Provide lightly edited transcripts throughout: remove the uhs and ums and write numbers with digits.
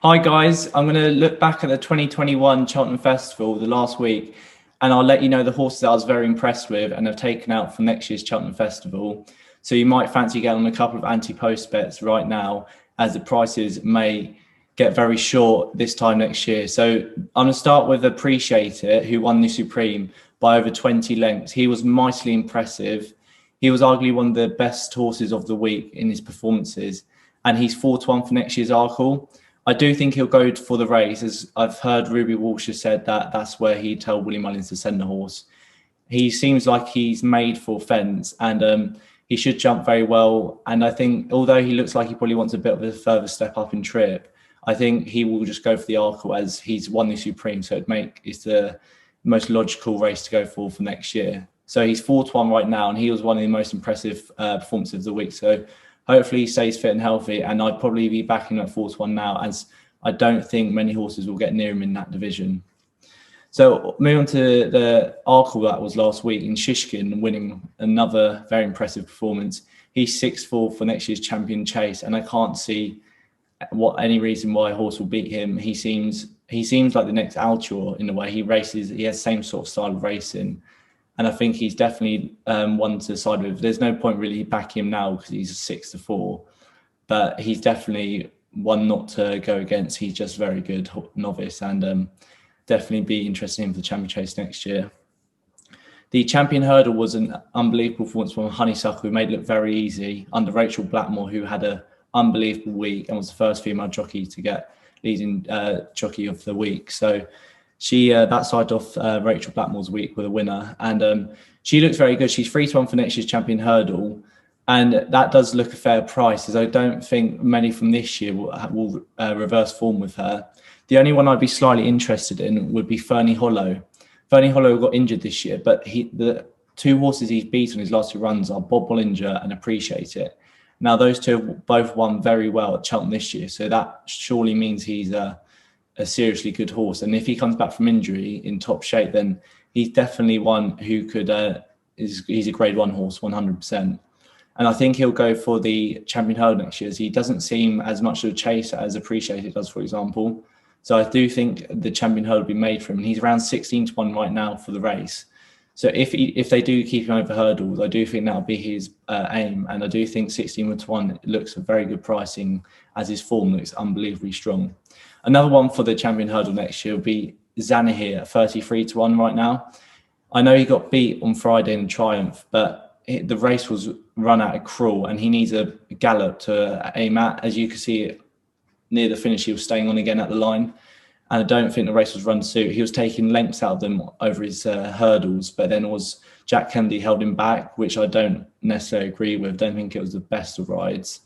Hi guys, I'm going to look back at the 2021 Cheltenham Festival the last week, and I'll let you know the horses I was very impressed with and have taken out for next year's Cheltenham Festival. So you might fancy getting on a couple of anti-post bets right now, as the prices may get very short this time next year. So I'm going to start with Appreciate It, who won the Supreme by over 20 lengths. He was mightily impressive. He was arguably one of the best horses of the week in his performances, and he's 4-1 for next year's Arkle. I do think he'll go for the race, as I've heard Ruby Walsh has said that that's where he'd tell Willie Mullins to send the horse. He seems like he's made for fence, and he should jump very well. And I think, although he looks like he probably wants a bit of a further step up in trip, I think he will just go for the Arkle, as he's won the Supreme, so it's the most logical race to go for next year. So he's 4-1 right now, and he was one of the most impressive performances of the week. So hopefully he stays fit and healthy, and I'd probably be backing him at 4-1 now, as I don't think many horses will get near him in that division. So moving on to the Arkle that was last week, in Shishkin winning another very impressive performance. He's 6-4 for next year's Champion Chase, and I can't see any reason why a horse will beat him. He seems like the next Altuor in a way. He has the same sort of style of racing. And I think he's definitely one to side with. There's no point really backing him now because he's 6-4, but he's definitely one not to go against. He's just very good novice, and definitely be interested in him for the Champion Chase next year. The Champion Hurdle was an unbelievable performance from Honeysuckle, who made it look very easy, under Rachel Blackmore, who had an unbelievable week and was the first female jockey to get leading jockey of the week. So she backside off Rachel Blackmore's week with a winner, and she looks very good. She's 3-1 for next year's Champion Hurdle, and that does look a fair price, as I don't think many from this year will reverse form with her. The only one I'd be slightly interested in would be Fernie Hollow. Fernie Hollow got injured this year, but the two horses he's beaten in his last two runs are Bob Olinger and Appreciate It. Now, those two have both won very well at Cheltenham this year, so that surely means he's a seriously good horse. And if he comes back from injury in top shape, then he's definitely one who could he's a grade 1 horse 100%. And I think he'll go for the Champion Hurdle next year, as he doesn't seem as much of a chaser as Appreciate It does, for example. So I do think the Champion Hurdle will be made for him, and he's around 16-1 right now for the race. So if they do keep him over hurdles, I do think that'll be his aim, and I do think 16-1 looks a very good pricing, as his form looks unbelievably strong. Another one for the Champion Hurdle next year will be Zanahiyr at 33-1 right now. I know he got beat on Friday in Triumph, but the race was run out of cruel, and he needs a gallop to aim at. As you can see near the finish, he was staying on again at the line, and I don't think the race was run suit. He was taking lengths out of them over his hurdles, but then was Jack Kennedy held him back, which I don't necessarily agree with. Don't think it was the best of rides.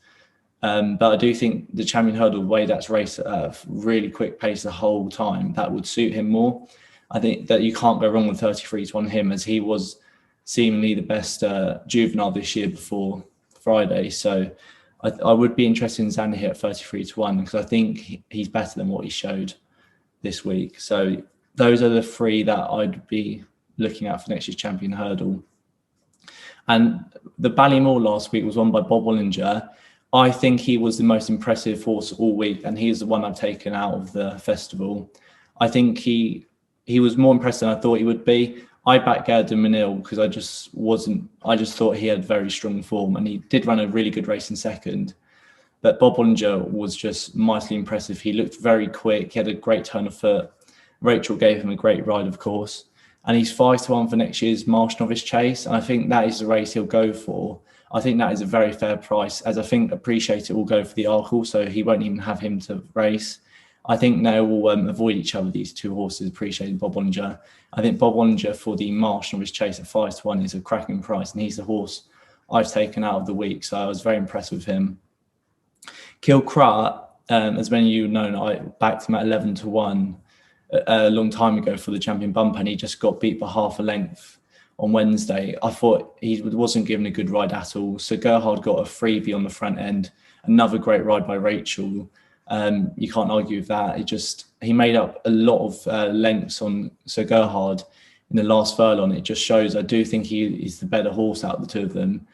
But I do think the Champion Hurdle, the way that's raced at a really quick pace the whole time, that would suit him more. I think that you can't go wrong with 33-1 him, as he was seemingly the best juvenile this year before Friday. So I would be interested in Zanahiyr at 33-1, because I think he's better than what he showed this week. So those are the three that I'd be looking at for next year's Champion Hurdle. And the Ballymore last week was won by Bob Olinger. I think he was the most impressive horse all week, and he is the one I've taken out of the festival. I think he was more impressive than I thought he would be. I backed Gerdon Manil because I just thought he had very strong form, and he did run a really good race in second. But Bob Olinger was just mightily impressive. He looked very quick. He had a great turn of foot. Rachel gave him a great ride, of course. And he's 5-1 for next year's Marsh Novice Chase. And I think that is the race he'll go for. I think that is a very fair price, as I think Appreciate It will go for the Arkle, so he won't even have him to race. I think they will avoid each other, these two horses, Appreciate and Bob Olinger. I think Bob Olinger for the Marsh Novice Chase at 5-1 is a cracking price, and he's the horse I've taken out of the week, so I was very impressed with him. Kilcruit, as many of you know, I backed him at 11-1 a long time ago for the Champion Bumper, and he just got beat by half a length on Wednesday. I thought he wasn't given a good ride at all. Sir Gerhard got a freebie on the front end, another great ride by Rachel. You can't argue with that. He made up a lot of lengths on Sir Gerhard in the last furlong. It just shows I do think he is the better horse out of the two of them,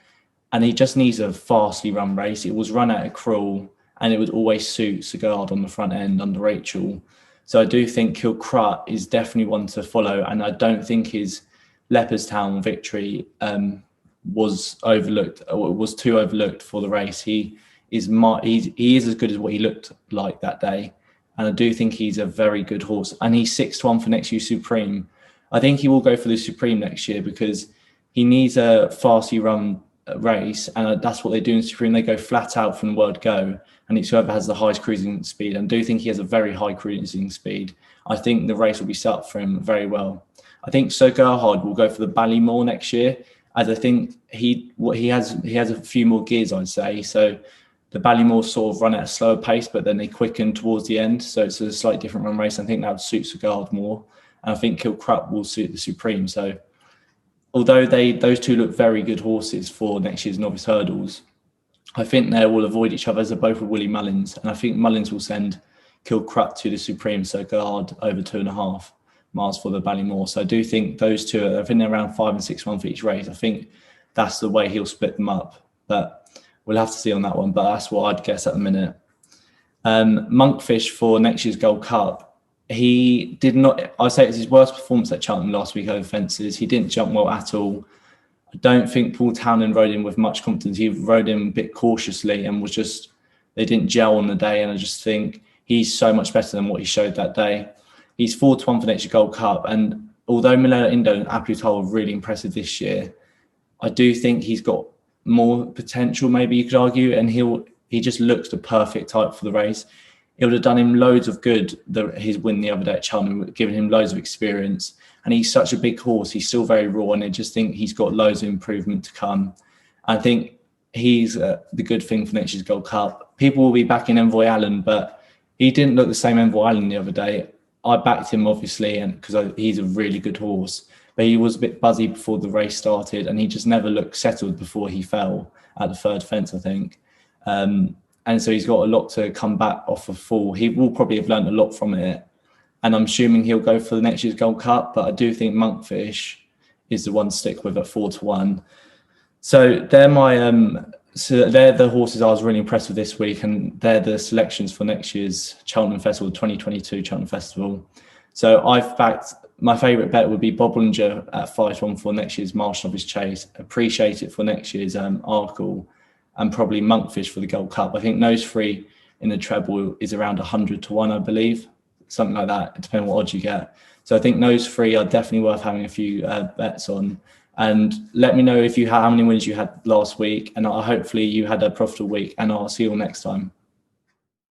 and he just needs a fastly run race. It was run out of cruel, and it would always suit Sir Gerhard on the front end under Rachel. So I do think Kilcruit is definitely one to follow, and I don't think his Leopardstown victory was overlooked, or was too overlooked for the race. He is as good as what he looked like that day, and I do think he's a very good horse. And he's 6-1 for next year's Supreme. I think he will go for the Supreme next year because he needs a fastly run race, and that's what they do in Supreme. They go flat out from the word go, and it's whoever has the highest cruising speed. And I do think he has a very high cruising speed. I think the race will be set up for him very well. I think Sir Gerhard will go for the Ballymore next year, as I think he has a few more gears, I'd say. So the Ballymore sort of run at a slower pace, but then they quicken towards the end. So it's a slightly different run race. I think that would suit Sir Gerhard more. And I think Kilcruit will suit the Supreme. So although those two look very good horses for next year's novice hurdles, I think they will avoid each other as they're both with Willie Mullins. And I think Mullins will send Kilcruit to the Supreme, so Gerhard over 2.5 miles for the Ballymore. So I do think those two, I think they're around 5 and 6-1 for each race. I think that's the way he'll split them up. But we'll have to see on that one. But that's what I'd guess at the minute. Monkfish for next year's Gold Cup. He did not, I'd say it's his worst performance at Cheltenham last week over fences. He didn't jump well at all. I don't think Paul Townend rode in with much confidence. He rode in a bit cautiously and they didn't gel on the day. And I just think he's so much better than what he showed that day. He's 4-1 for next year's Gold Cup. And although Milena Indo and Aplutal are really impressive this year, I do think he's got more potential, maybe you could argue. And he just looks the perfect type for the race. It would have done him loads of good, his win the other day at Cheltenham, giving him loads of experience. And he's such a big horse. He's still very raw, and I just think he's got loads of improvement to come. I think he's the good thing for next year's Gold Cup. People will be backing Envoy Allen, but he didn't look the same Envoy Allen the other day. I backed him, obviously, and because he's a really good horse. But he was a bit buzzy before the race started, and he just never looked settled before he fell at the third fence, I think. And so he's got a lot to come back off of fall. He will probably have learned a lot from it. And I'm assuming he'll go for the next year's Gold Cup. But I do think Monkfish is the one to stick with at 4-1. So they're they're the horses I was really impressed with this week. And they're the selections for next year's Cheltenham Festival, 2022 Cheltenham Festival. So I've backed, my favourite bet would be Bob Olinger at 5-1 for next year's Marsh Novice Chase. Appreciate It for next year's Arkle. And probably Monkfish for the Gold Cup. I think those three in the treble is around 100-1, I believe. Something like that, depending on what odds you get. So I think those three are definitely worth having a few bets on. And let me know if how many wins you had last week. And hopefully you had a profitable week. And I'll see you all next time.